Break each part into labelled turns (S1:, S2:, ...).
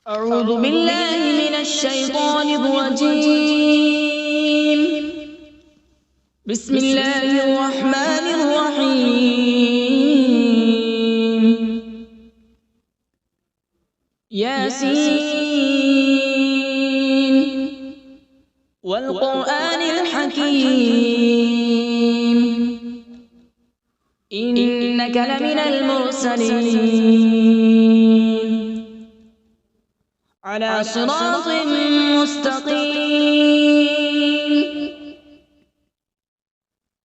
S1: أعوذ بالله من الشيطان الرجيم. بسم الله الرحمن الرحيم. ياسين والقرآن الحكيم إنك لمن المرسلين على صراط مستقيم.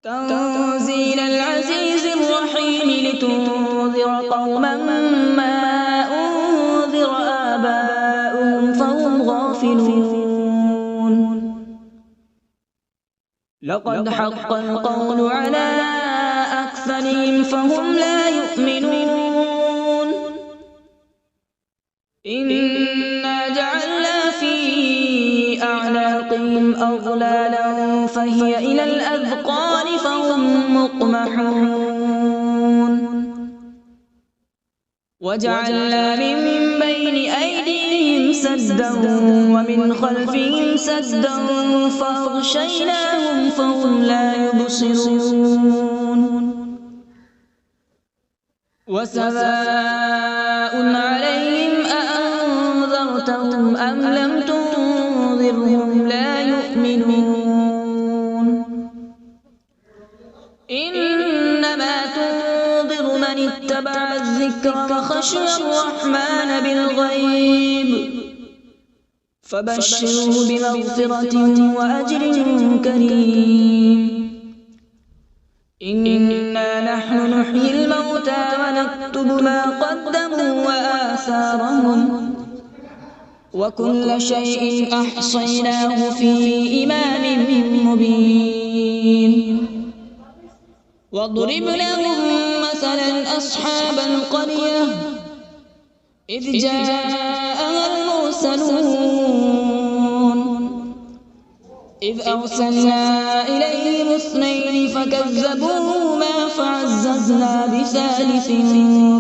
S1: تنزيل العزيز الرحيم لتنذر قوما ما أنذر آباؤهم فهم غافلون. لقد حق القول على أكثرهم فهم لا يؤمنون. إنا جعلنا في أعناقهم أغلالا فهي إلى الأذقان فهم مقمحون. وجعلنا من بين أيديهم سدا ومن خلفهم سدا فأغشيناهم فهم لا يبصرون. وسواء عليهم أأنذرتهم أم لم تنذرهم لا يؤمنون. إنما تنذر من اتبع الذكر وخشي الرحمن بالغيب فبشره بمغفرة وأجر كريم. إنا نحن نحيي الموتى ونكتب ما قدموا وآثارهم وكل شيء أحصيناه في إمام مبين. واضرب لهم مثلا أصحاب القرية إذ جاءها المرسلون إذ أرسلنا إليهم اثنين فكذبوهما فعززنا بثالث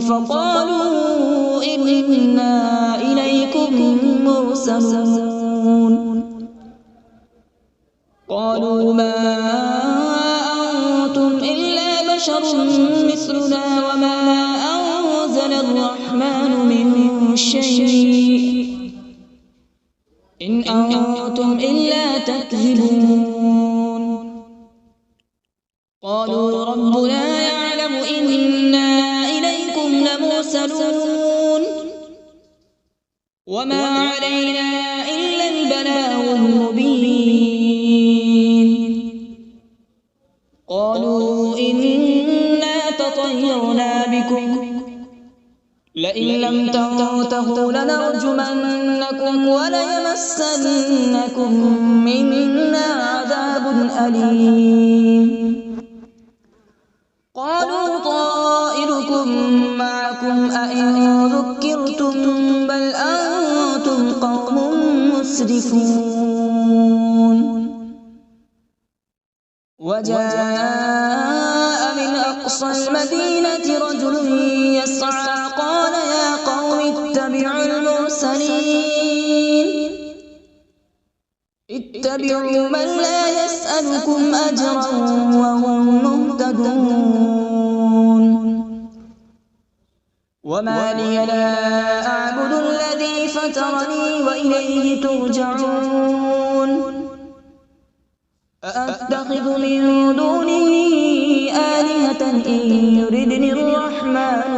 S1: فقالوا إنا إليكم مرسلون. قالوا ما أنتم إلا بشر مثلنا وما أنزل الرحمن من شيء إن أنتم إلا تكذبون. قالوا ربنا يعلم إنا إليكم لمرسلون وما علينا إلا البلاغ المبين. قالوا إنا تطيرنا بكم لئن لم تنتهوا لنرجمنكم وليمسنكم منا عذاب أليم. قالوا طائركم معكم أئن ذكرتم بل أنتم قوم مسرفون. وجاء من أقصى المدينة رجل يسعى قال يا قوم اتبعوا المرسلين اتبعوا من لا يسألكم أجرا وهم مهتدون. وما لي لا أعبد الذي فطرني وإليه ترجعون. أأتخذ من دونه آلهة إن يردني الرحمن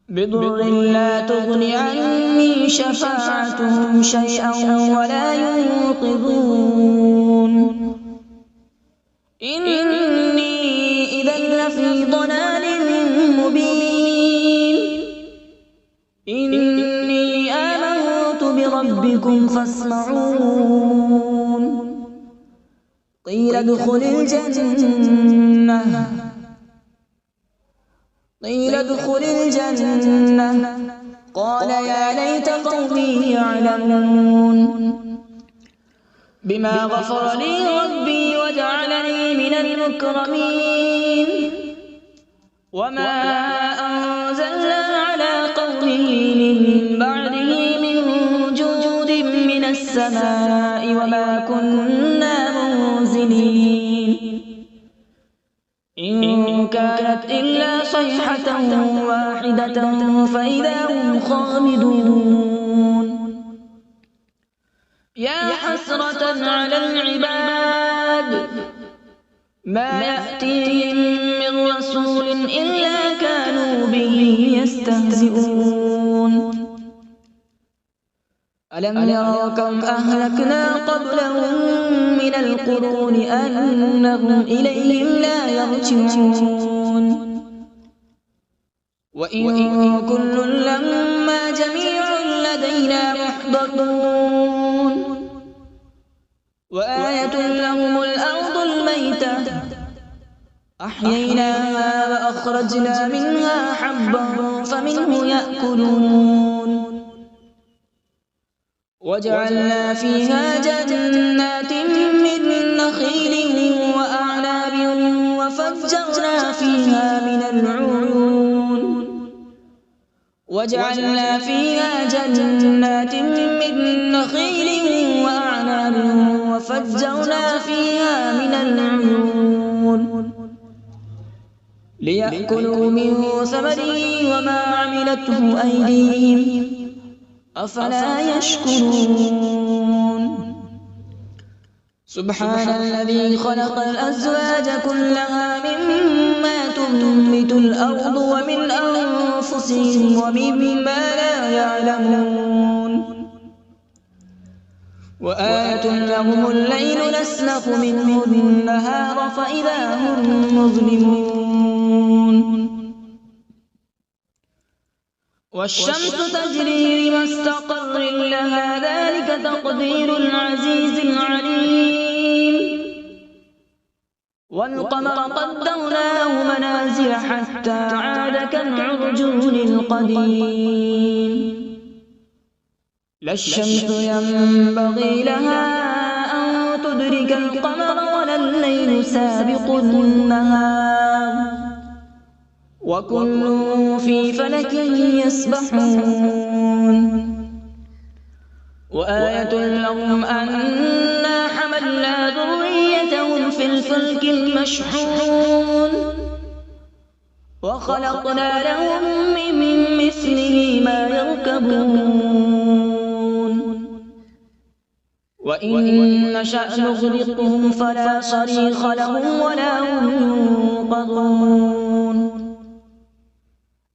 S1: بضر لا تغن عني شفاعتهم شيئا ولا ينقذون. إني إذا لفي ضلال مبين. إني آمنت بربكم فاسمعون. قيل ادخل الجنة قال يا ليت قومي يعلمون. بما غفر لي ربي وجعلني من المكرمين. وما أنزلنا على السماء وما كنا منزلين إن كانت إلا صيحة واحدة فإذا هم خامدون يا حسرة على العباد ما يأتيهم من رسول إلا كانوا به يستهزئون ألم يروا كم أهلكنا قبلهم من القرون أنهم إليهم لا يرجعون وإن كل لما جميع لدينا محضرون وآية لهم الأرض الميتة أحييناها وأخرجنا منها حبا فمنه يأكلون وجعلنا فيها جنات من نخيل وأعناب وفجرنا فيها من العيون وجعلنا فيها جنات من نخيل وأعناب وفجرنا فيها من العيون ليأكلوا من ثمره وما عملته أيديهم أفلا يشكرون سبحان الذي خلق الأزواج كلها مما تنبت الأرض ومن أنفسهم ومما لا يعلمون وآية لهم الليل نسلخ منه النهار فإذا هم مظلمون والشمس تجري لمستقر لها ذلك تقدير العزيز العليم والقمر قدرناه منازل حتى عاد كالعرجون القديم لا الشمس ينبغي لها أن تدرك القمر ولا الليل سابق النهار وكل في فلك يسبحون وآية لهم أنا حملنا ذريتهم في الفلك المشحون وخلقنا لهم من مثله ما يركبون وإن نشأ نغرقهم فلا صريخ لهم ولا هم ينقذون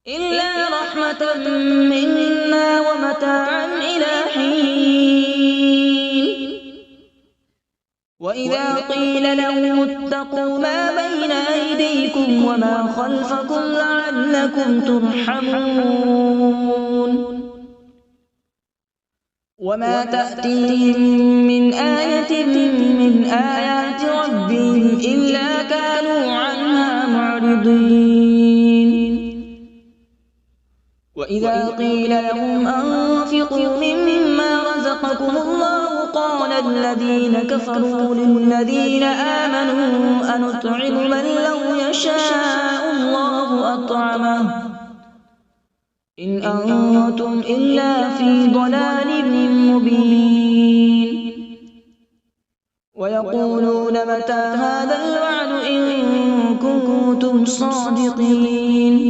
S1: إلا رحمة منا ومتاعا إلى حين وإذا قيل لهم اتقوا ما بين أيديكم وما خلفكم لعلكم ترحمون وما تأتيهم من آية من آيات ربهم إلا كانوا عنها معرضين وإذا قيل لهم أنفقوا مما رزقكم الله قال الذين كفروا للذين آمنوا أنطعم من لو يشاء الله أطعمه إن أنتم إلا في ضلال مبين ويقولون متى هذا الوعد إن كنتم صادقين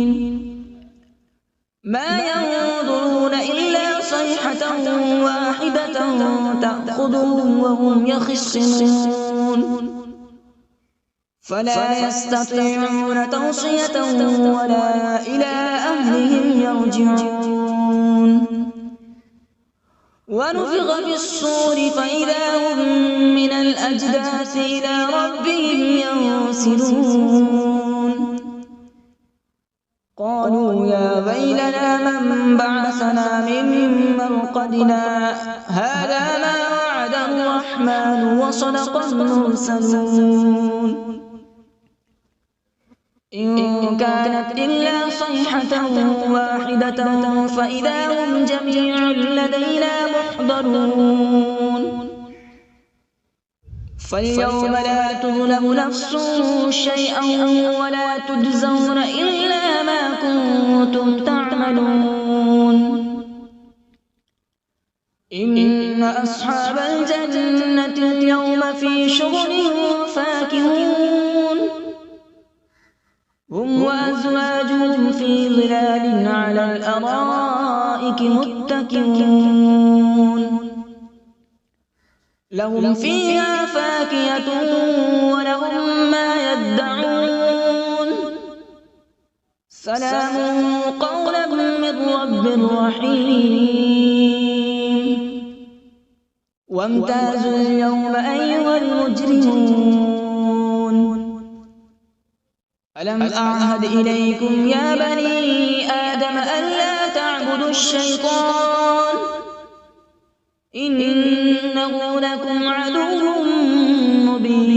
S1: ما ينظرون إلا صيحة واحدة تأخذهم وهم يخصمون فلا يستطيعون توصية ولا إلى أهلهم يرجعون ونفخ في الصور فإذا هم من الأجداث إلى ربهم ينسلون قالوا يا ويلنا من بعثنا من مرقدنا هذا ما وعد الرحمن وصدق المرسلون إن كانت إلا صيحة واحدة فإذا هم جميع لدينا محضرون فاليوم لا تظلم نفس شيئا ولا تجزون إلا ما كنتم تعملون إن أصحاب الجنة اليوم في شغل فاكهون هم وأزواجهم في ظلال على الأرائك متكئون لهم فيها فاكهة ولهم ما يدعون سلام قولا من رب رحيم وامتازوا اليوم أيها المجرمون ألم أعهد إليكم يا بني آدم ألا تعبدوا الشيطان إنه لكم عدو مبين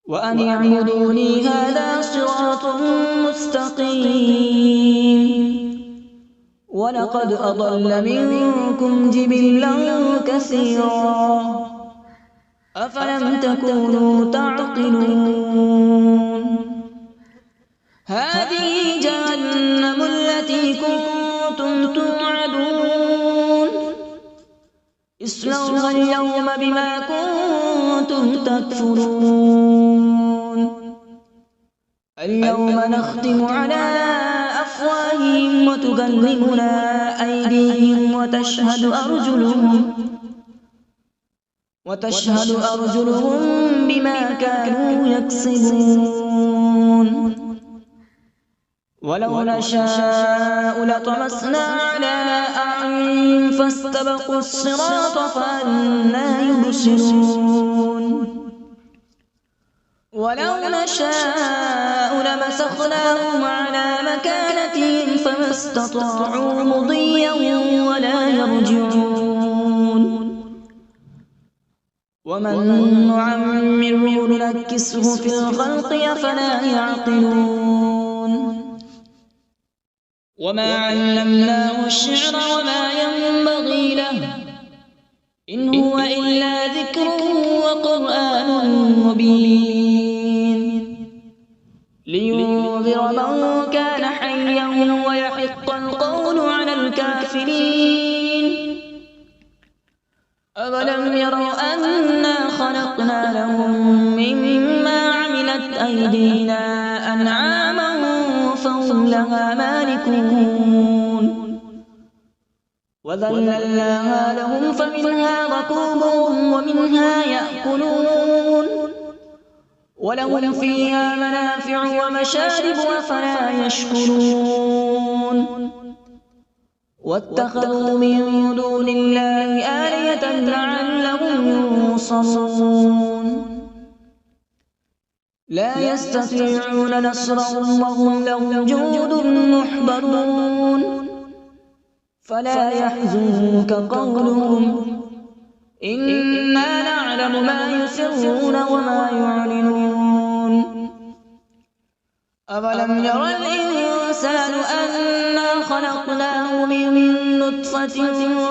S1: وأن اعبدوني هذا صراط مستقيم ولقد أضل منكم جبلا كثيرا أفلم تكونوا تعقلون هذه جهنم التي كنتم توعدون اصلوها اليوم بما كنتم تكفرون اليوم نختم على أفواههم وتكلمنا أيديهم وتشهد أرجلهم بما كانوا يكسبون ولو نشاء لطمسنا على أعينهم فاستبقوا الصراط فأنى يبصرون ولو نشاء لمسخناهم على مكانتهم فما استطاعوا مضيا ولا يرجعون ومن نعمره ننكسه في الخلق أفلا يعقلون وما علمناه الشعر وما ينبغي له إن هو إلا ذكر وقرآن مبين لينذر من كان حيا ويحق القول على الكافرين أولم يروا أنا خلقنا لهم مما عملت أيدينا أنعاما فهم لها مالكون وذللناها لهم فمنها ركوبهم ومنها يأكلون ولهم فيها منافع ومشارب أفلا يشكرون واتخذوا من دون الله آلهة لعلهم ينصرون لا يستطيعون نصرهم وهم لهم جند محضرون فلا يحزنك قولهم إنا نعلم ما يسرون وما يعلنون أولم ير الإنسان أنا خلقناه من نطفة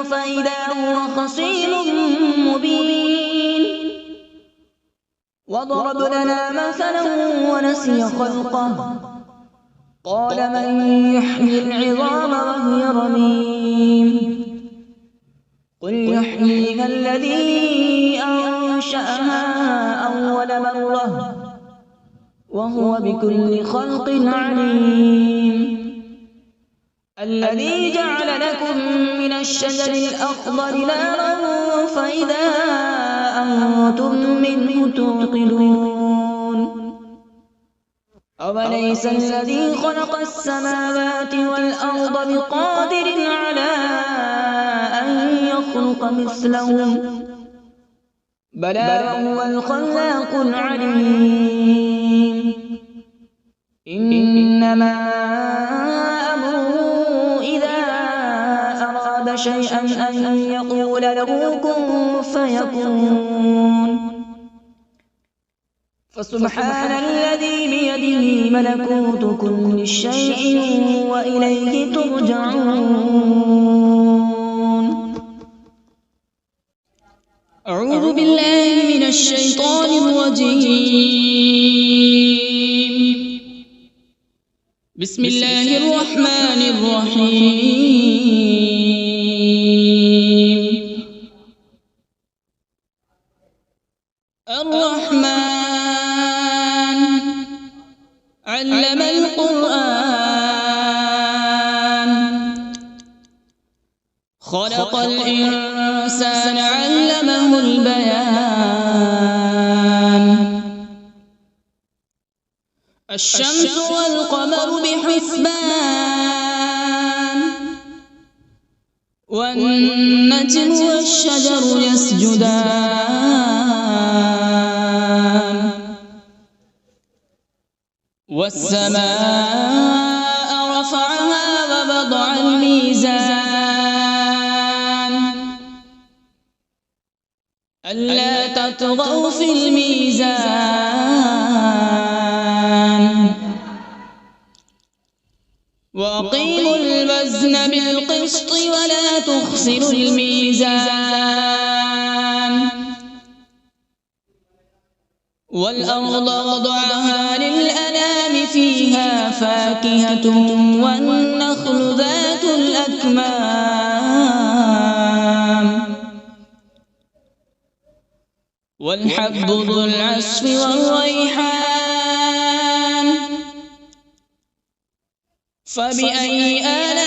S1: فإذا هو خصيم مبين وضرب لنا مثلا ونسي خلقه قال من يحيي العظام وهي رميم قل يحييها الذي أنشأها أول مرة وهو بكل خلق عليم الذي جعل لكم من الشجر الأخضر نارا فإذا أنتم منه توقدون أوليس الذي خلق السماوات والأرض بقادر على أن يخلق مثلهم بلى وهو الخلاق العليم إنما أمره إذا أراد شيئا أن يقول له كن فيكون فسبحان الذي بيده ملكوت كل شيء وإليه ترجعون أعوذ بالله من الشيطان الرجيم بسم الله الرحمن الرحيم علم القرآن خلق الإنسان علمه البيان الشمس والقمر بحسبان والنجم والشجر يسجدان والسماء رفعها ووضع الميزان ألا تطغوا في الميزان وأقيموا الوزن بالقسط ولا تخسروا الميزان والأرض وضعها للأنام فيها فاكهة والنخل ذات الأكمام والحب ذو العصف والريحان فبأي آلاء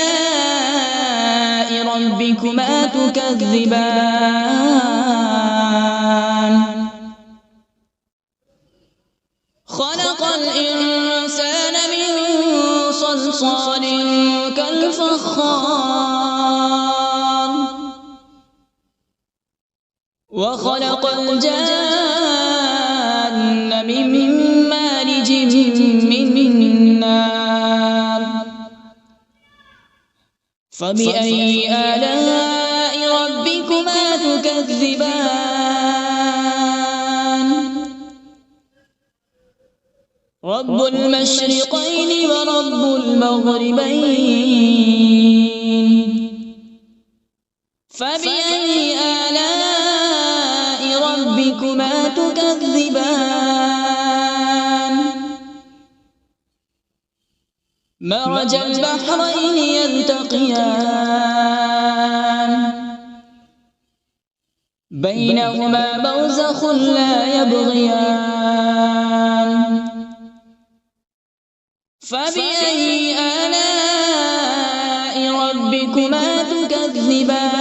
S1: ربكما تكذبان خلق الإنسان من صلصال كالفخار وخلق الجان من مارج من نار فبأي آلاء ربكما تكذبان رب المشرقين ورب المغربين فبأي آلاء ربكما تكذبان مرج البحرين يلتقيان بينهما برزخ لا يبغيان فبأي آلاء ربكما تكذبان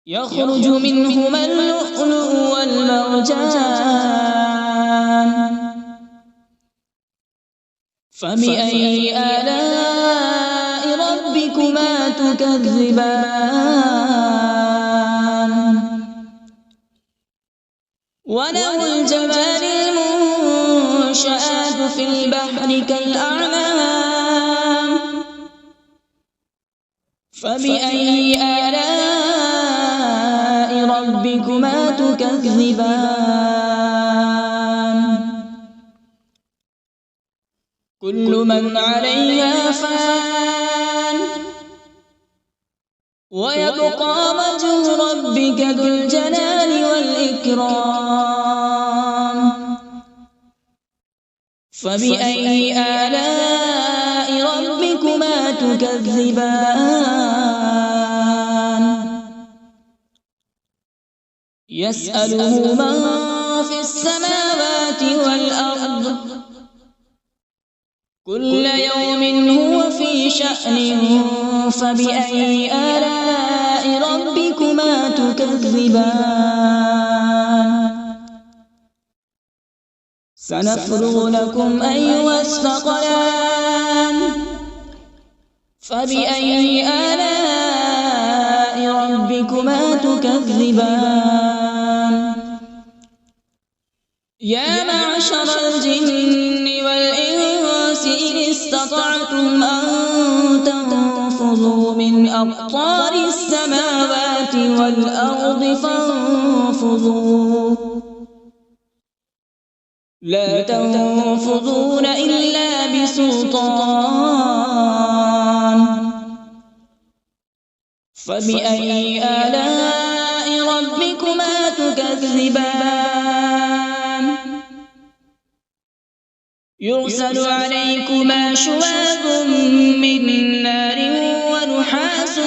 S1: يخرج منهما اللؤلؤ والمرجان فبأي آلاء ربكما تكذبان وله الجوار المنشآت في البحر كالأعلام فبأي آلاء ربكما تكذبان كل من عليها فان ويبقى وجه ربك ذو الجلال والإكرام فبأي آلاء ربكما تكذبان يسأله من في السماوات والأرض كل يوم هو في شأن فبأي آلاء ربكما تكذبان سنفرغ لكم أيها الثقلان فبأي آلاء ربكما تكذبان يا معشر الجن والإنس إن استطعتم أن تنفذوا من أقطار السماوات والأرض فانفذوا لا تنفذون إلا بسلطان فبأي آلاء ربكما تكذبان يرسل عليكما شواظ من نار ونحاس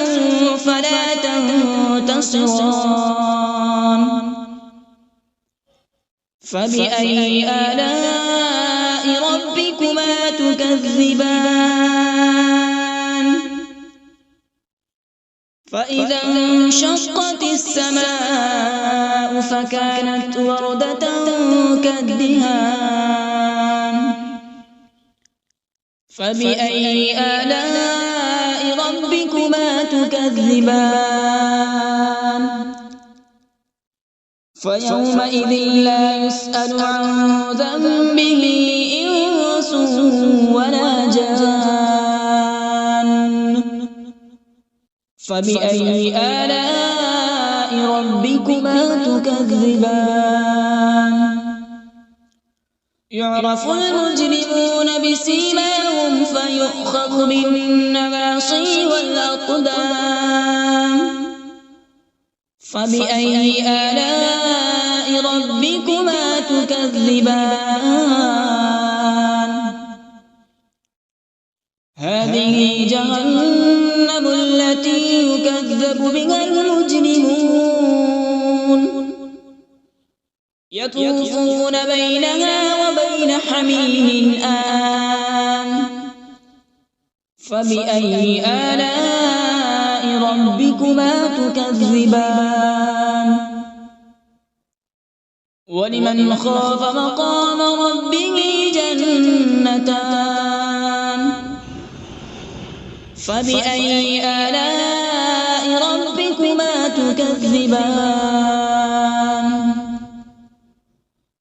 S1: فلا تنتصران فبأي آلاء ربكما تكذبان فإذا انشقت السماء فكانت وردة كالدهان فبأي آلاء ربكما تكذبان فيومئذ لا يسأل عن ذنبه إنس ولا جان فبأي آلاء ربكما تكذبان يعرف المجرمون بسيماهم فيؤخذ بالنواصي والأقدام فبأي آلاء ربكما تكذبان هذه جهنم التي يكذب بها المجرمون يطوفون بينها وبين حميم آن فبأي آلاء ربكما تكذبان ولمن خاف مقام ربه جنتان فبأي آلاء ربكما تكذبان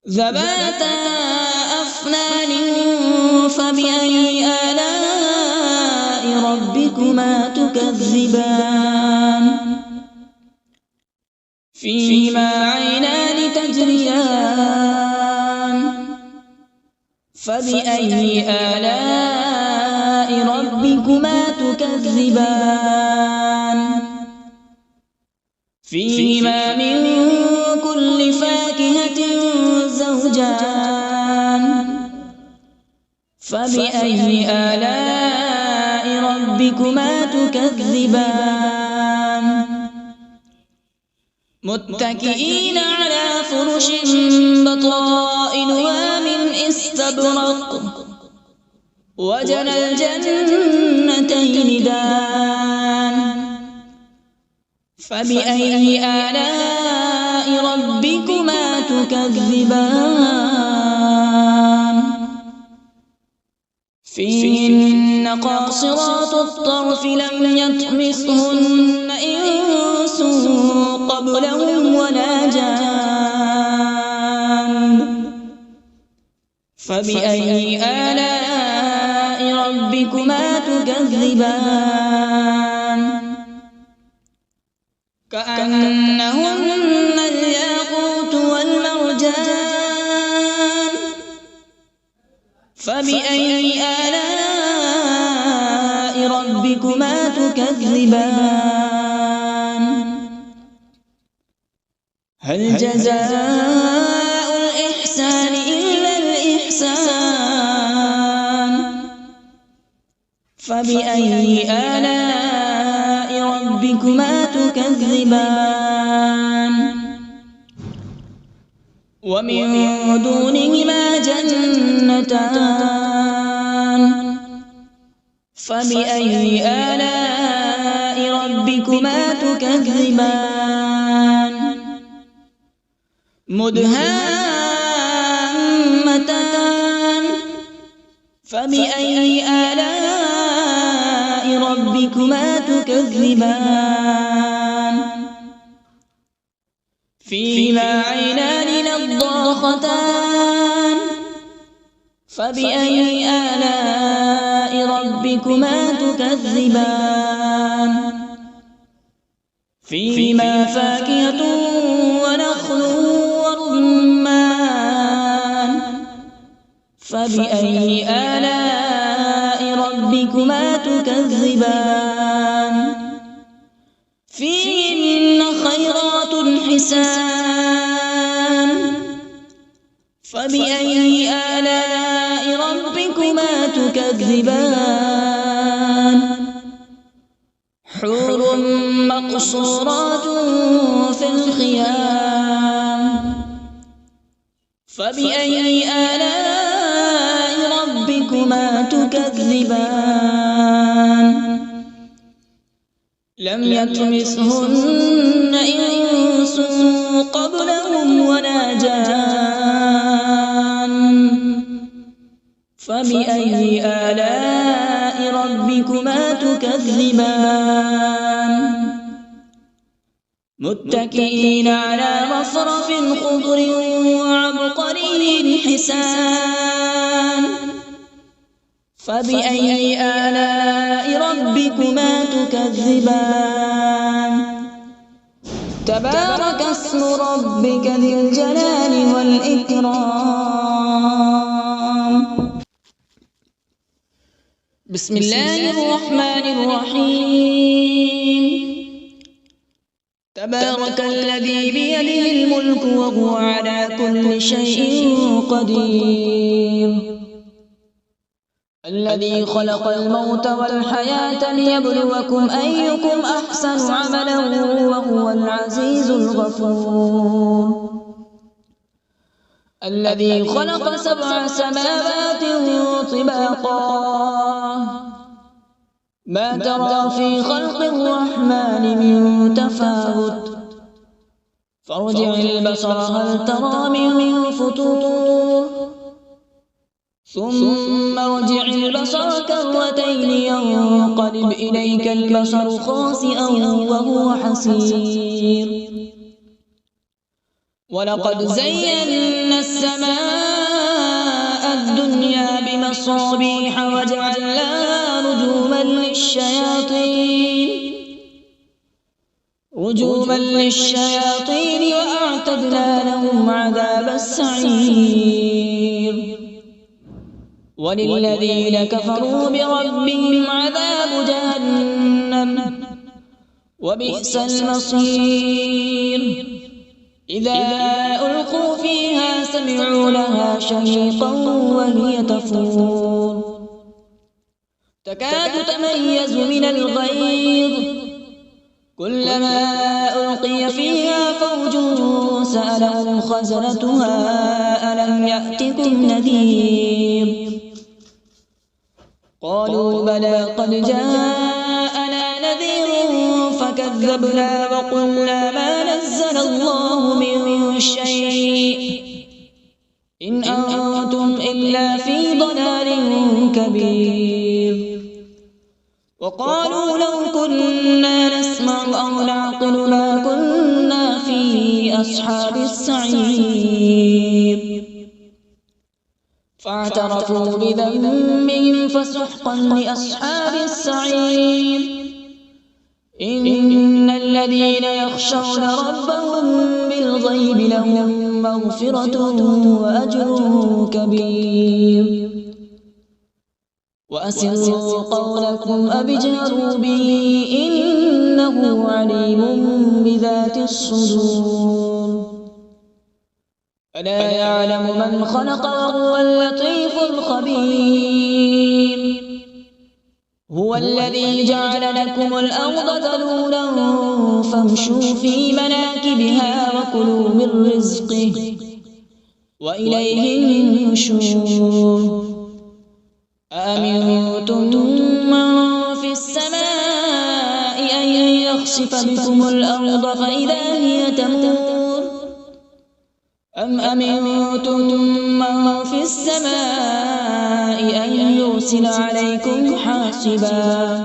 S1: ذواتا أفنان فبأي آلاء ربكما تكذبان فيهما عينان تجريان فبأي آلاء ربكما تكذبان فيهما من كل فاكهة زوجان فبأي آلاء ربكما تكذبان متكئين على فرش بطائنها من استبرق وجنى الجنتين دان فبأي آلاء ربكما تكذبان فيهن قاصرات الطرف لم يطمثهن إنس قبلهم ولا جان فبأي آلاء ربكما تكذبان كأنهن الياقوت والمرجان فبأي آلاء ربكما تكذبان هل جزاء الإحسان إلا الإحسان فبأي آلاء ربكما تكذبان ومن دونهما جنتان فبأي آلاء ربكما تكذبان مدهامتان فبأي آلاء ربكما تكذبان فيهما عينان نضاختان فبأي آلاء ربكما تكذبان فيهما فاكهة ونخل ورمان فبأي آلاء ربكما تكذبان فيهن خيرات حسان فبأي آلاء ربكما تكذبان حور مقصورات في الخيام فبأي آلاء ربكما تكذبان لم يطمثهن إنس قبلهم ولا جان فبأي آلاء ربكما تكذبان متكئين على رفرف خضر وعبقري حسان فبأي آلاء ربكما تكذبان تبارك اسم ربك ذي الجلال والإكرام بسم الله الرحمن الرحيم تبارك الذي بيده الملك وهو على كل شيء قدير الذي خلق الموت والحياة ليبلوكم أيكم أحسن عملا وهو العزيز الغفور الذي خلق 7 سماوات طباقا ما ترى في خلق الرحمن من تفاوت فارجع البصر هل ترى من فطور ثم ارجع البصر كرتين ينقلب إليك البصر خاسئا وهو حسير ولقد زينا السماء الدنيا بمصابيح وجعلناها رجوما للشياطين وأعتدنا لهم عذاب السعير وللذين كفروا بربهم عذاب جهنم وبئس المصير إذا ألقوا فيها سمعوا لها شهيقا وهي تفور تكاد تميز من الغيظ كلما ألقي فيها فوج سألهم خزنتها ألم يأتكم نذير قالوا بلى قد جاءنا نذير فكذبنا وقلنا ما نزل الله من شيء إن أنتم إلا في ضلال كبير وقالوا لو كنا نسمع أو نعقل ما كنا في أصحاب السعير فاعترفوا بذنبهم فسحقا لأصحاب السعير إن الذين يخشون ربهم بالغيب لهم مغفرة وأجر كبير وأسروا قولكم أو اجهروا به إنه عليم بذات الصدور ألا يعلم من خلق وهو اللطيف الخبير هو الذي جعل لكم الأرض ذلولا فامشوا في مناكبها وكلوا من رزقه وإليه النشور أأمنتم من في السماء أن يخسف بكم الأرض فإذا هي تمور أم أمنتم من في السماء أن يرسل عليكم حاصبا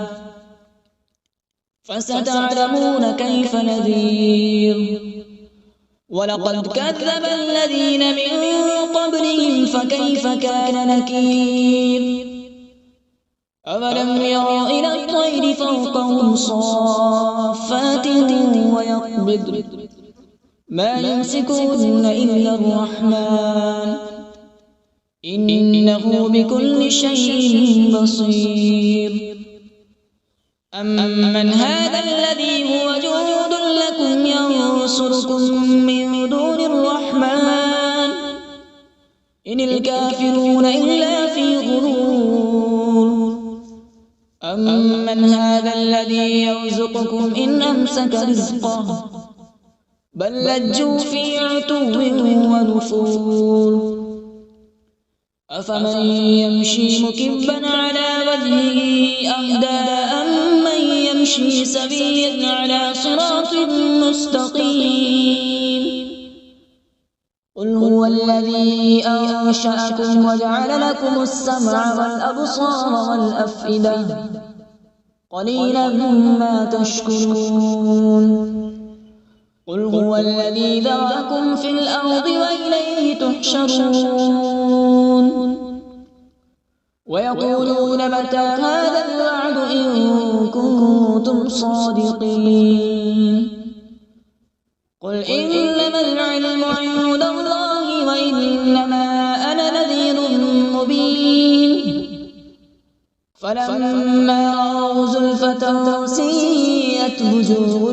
S1: فستعلمون كيف نذير ولقد كذب الذين من قبلهم فكيف كان نكير أولم يروا إلى الطير فوقهم صافات ويقبض ما يمسكهن إلا الرحمن إنه بكل شيء بصير أمن هذا الذي هو جند لكم ينصركم من دون الرحمن إن الكافرون إلا في غرور أمن هذا الذي يرزقكم إن أمسك رزقه بل لجوا في عتو ونفور أفمن يمشي مكبا على وجهه أهدى أمن يمشي سويا على صراط مستقيم قل هو الذي أنشأكم وجعل لكم السمع والأبصار والأفئدة قليلا ما تشكرون قل هو الذي ذرأكم في الأرض وإليه تحشرون ويقولون متى هذا الوعد إن كنتم صادقين قل إنما العلم عند الله وإنما أنا نذير مبين فلما رأوا زلفة سيئت وجوه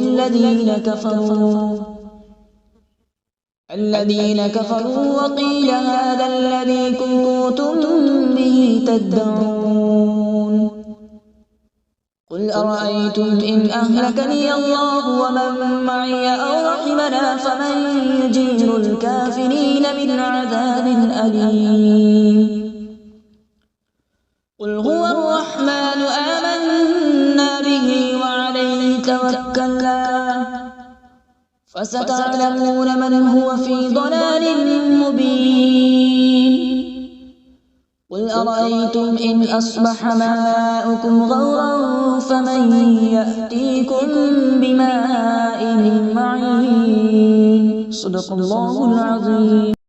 S1: الذين كفروا وقيل هذا الذي كنتم به تدعون قل أرأيتم إن أهلكني الله ومن معي أو رحمنا فمن يجير الكافرين من عذاب أليم قل هو الرحمن آمنا به وعليه توكلنا فستعلمون من هو في ضلال مبين قل أرأيتم إن أصبح ماؤكم غورا فمن يأتيكم بماء معين صدق الله العظيم.